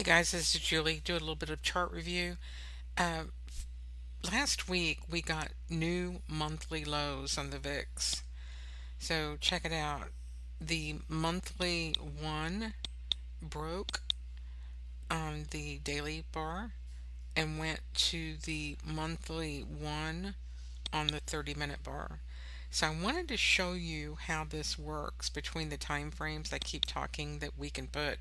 guys, this is Julie. Do a little bit of chart review. Uh, Last week we got new monthly lows on the VIX. So check it out. The monthly one broke on the daily bar and went to the monthly one on the 30-minute bar. So I wanted to show you how this works between the time frames. I keep talking that we can put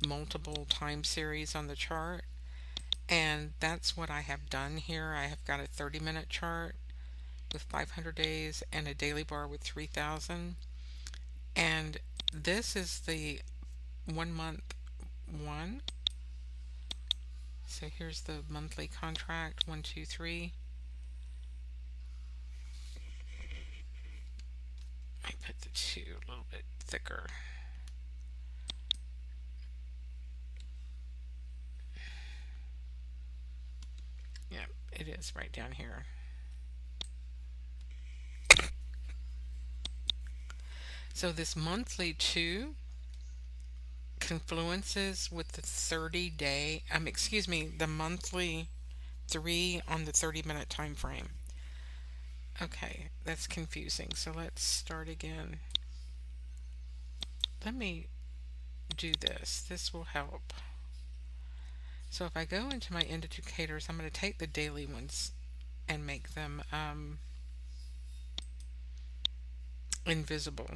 multiple time series on the chart. And that's what I have done here. I have got a 30-minute chart with 500 days and a daily bar with 3,000. And this is the 1 month one. So here's the monthly contract 1, 2, 3. I put the two a little bit thicker. Yep, it is right down here. So this monthly two confluences with the 30-day, excuse me, the monthly three on the 30-minute time frame. Okay, that's confusing. So let's start again. Let me do this. This will help. So if I go into my indicators, I'm going to take the daily ones and make them invisible.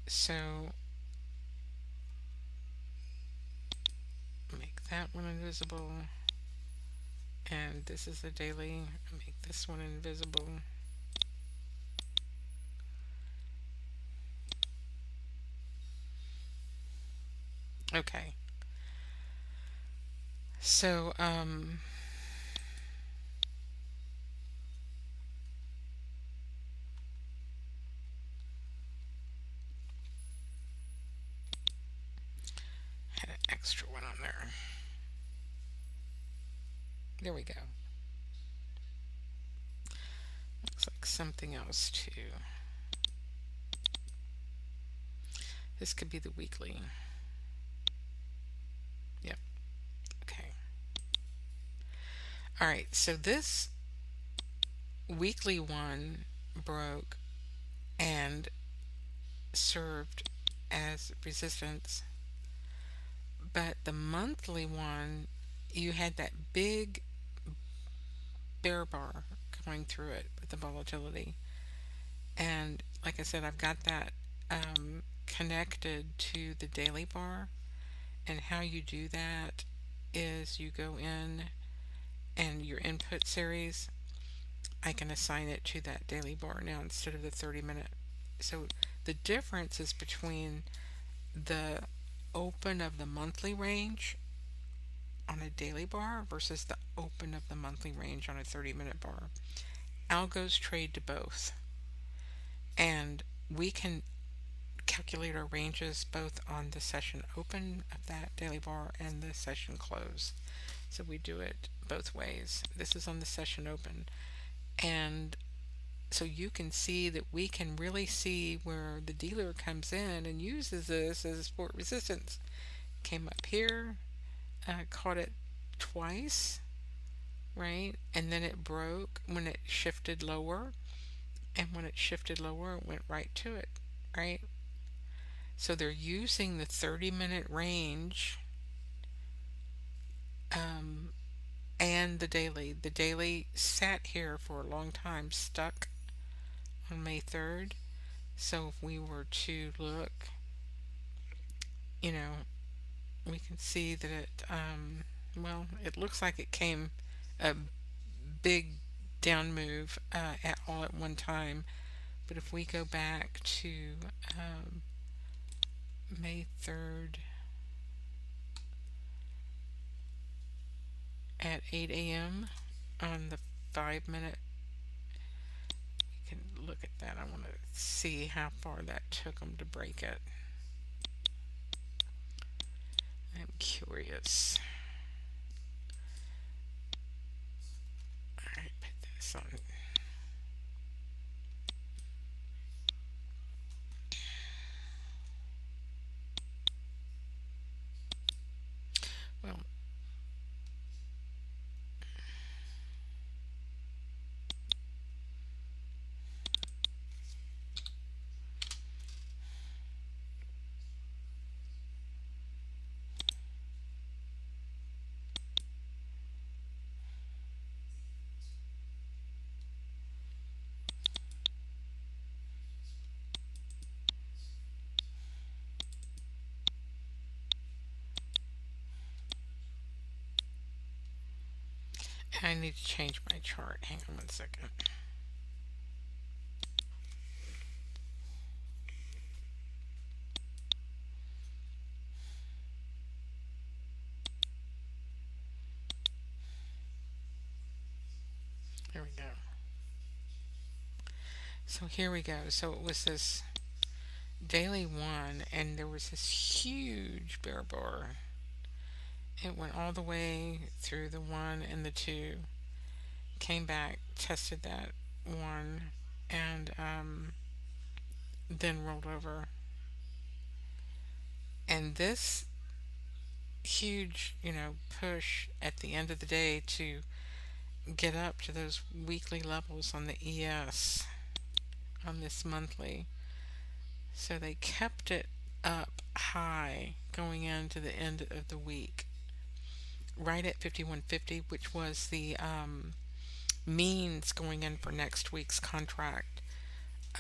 So make that one invisible. And this is the daily. Make this one invisible. Okay. So had an extra one on there. There we go. Looks like something else too. This could be the weekly. Yep. Okay. All right. So this weekly one broke and served as resistance, but the monthly one, you had that big bear bar going through it with the volatility. And like I said, I've got that connected to the daily bar. And how you do that is you go in and your input series, I can assign it to that daily bar now instead of the 30-minute. So the difference is between the open of the monthly range on a daily bar versus the open of the monthly range on a 30-minute bar. Algos trade to both, and we can calculate our ranges both on the session open of that daily bar and the session close. So we do it both ways. This is on the session open, and so you can see that we can really see where the dealer comes in and uses this as a support resistance. Came up here, caught it twice, right? And then it broke when it shifted lower. And when it shifted lower, it went right to it, right? So they're using the 30-minute range um, and the daily. The daily sat here for a long time, stuck on May 3rd. So if we were to look, you know, we can see that well, it looks like it came a big down move all at one time. But if we go back to um, May 3rd at 8 a.m. on the 5-minute, we can look at that. I want to see how far that took them to break it. I'm curious. Alright, put this on. I need to change my chart. Hang on 1 second. There we go. So here we go. So it was this daily one, and there was this huge bear bar. It went all the way through the one and the two, came back, tested that one, and then rolled over. And this huge, push at the end of the day to get up to those weekly levels on the ES on this monthly. So they kept it up high going into the end of the week, right at 5150, which was the means going in for next week's contract,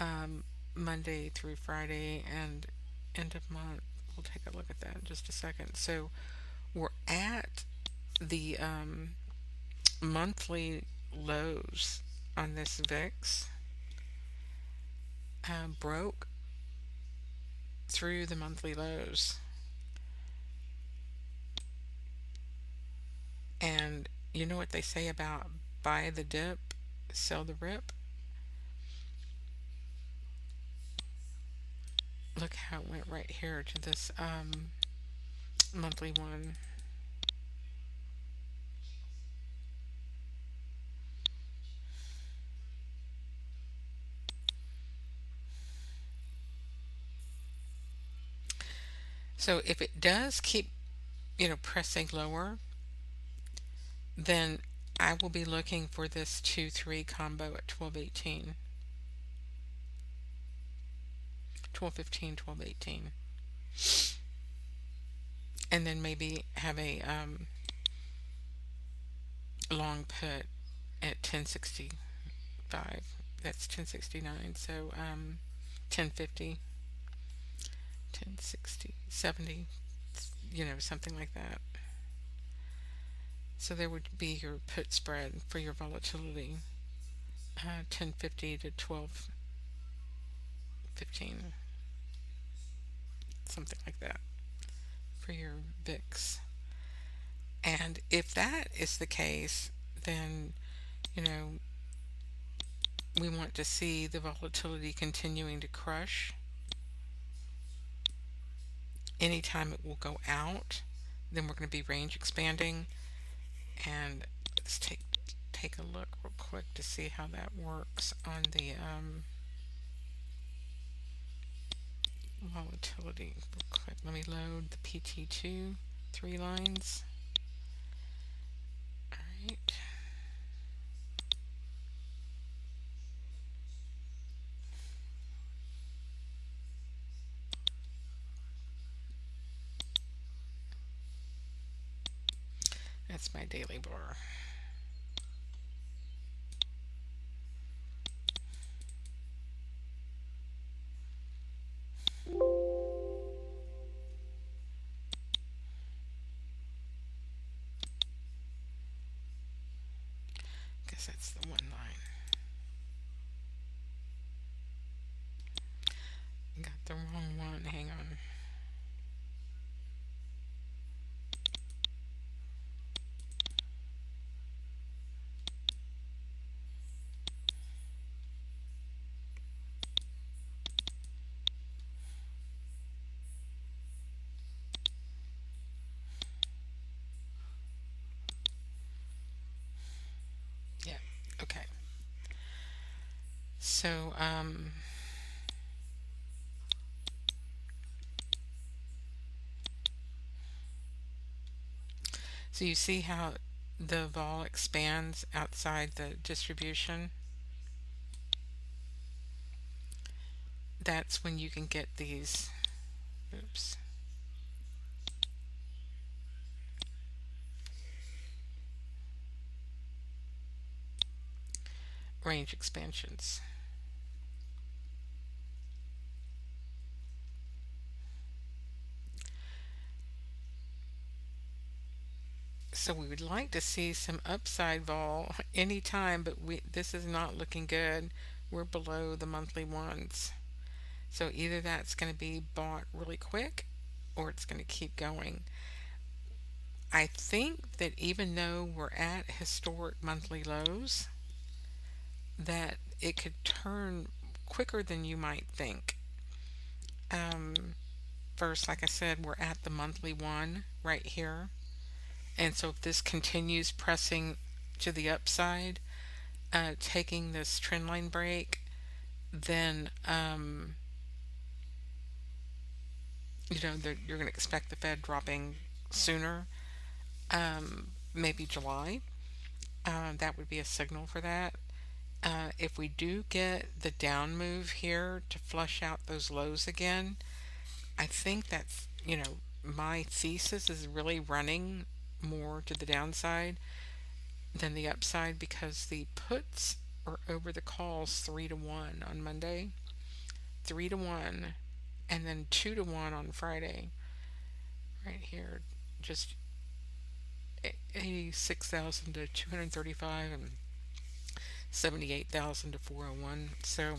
um, Monday through Friday and end of month. We'll take a look at that in just a second. So we're at the monthly lows on this VIX, broke through the monthly lows. And you know what they say about buy the dip, sell the rip? Look how it went right here to this monthly one. So if it does keep, pressing lower, then I will be looking for this 2-3 combo at 1218, 1215, 1218, and then maybe have a long put at 1065. That's 1069. So 1050, 1060, 70, something like that. So there would be your put spread for your volatility, 1050 to 1215, something like that for your VIX. And if that is the case, then, you know, we want to see the volatility continuing to crush. Anytime it will go out, then we're going to be range expanding. And let's take a look real quick to see how that works on the volatility real quick. Let me load the PT2 3 lines. All right. That's my daily bar. Guess that's the one line. Got the wrong one. Hang on. Yeah. Okay. So so you see how the vol expands outside the distribution? That's when you can get these, oops, range expansions. So we would like to see some upside vol anytime, but this is not looking good. We're below the monthly ones. So either that's going to be bought really quick or it's going to keep going. I think that even though we're at historic monthly lows, that it could turn quicker than you might think. Um, First, like I said, we're at the monthly one right here. And so if this continues pressing to the upside, taking this trend line break, then you're going to expect the Fed dropping sooner, maybe July. That would be a signal for that. If we do get the down move here to flush out those lows again, I think my thesis is really running more to the downside than the upside because the puts are over the calls 3-1 on Monday, 3-1, and then 2-1 on Friday. Right here, just 86,000 to 235 and 78,000 to 401. So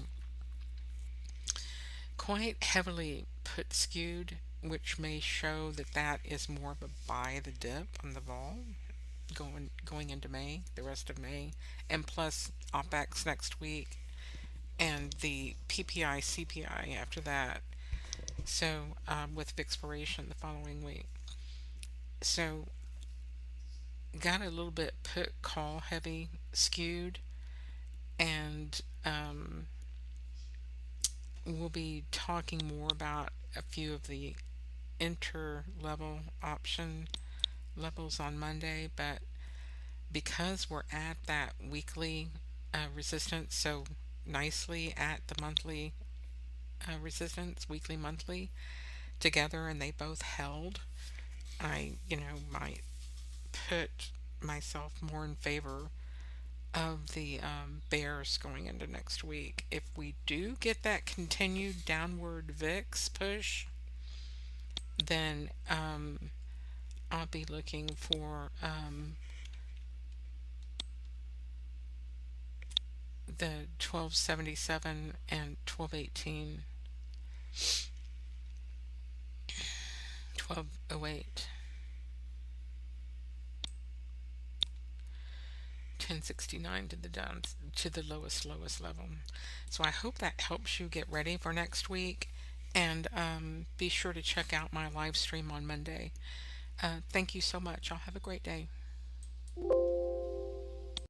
quite heavily put skewed, which may show that that is more of a buy the dip on the vol going into May, the rest of May, and plus OPEX next week and the PPI CPI after that. So with expiration the following week. So got a little bit put call heavy skewed, and we'll be talking more about a few of the inter level option levels on Monday, but because we're at that weekly resistance so nicely at the monthly resistance, weekly, monthly together, and they both held, might put myself more in favor of the bears going into next week. If we do get that continued downward VIX push, then I'll be looking for the 1277 and 1218, 1208, 1069 to the down to the lowest level. So I hope that helps you get ready for next week, and be sure to check out my live stream on Monday. Thank you so much. I'll have a great day.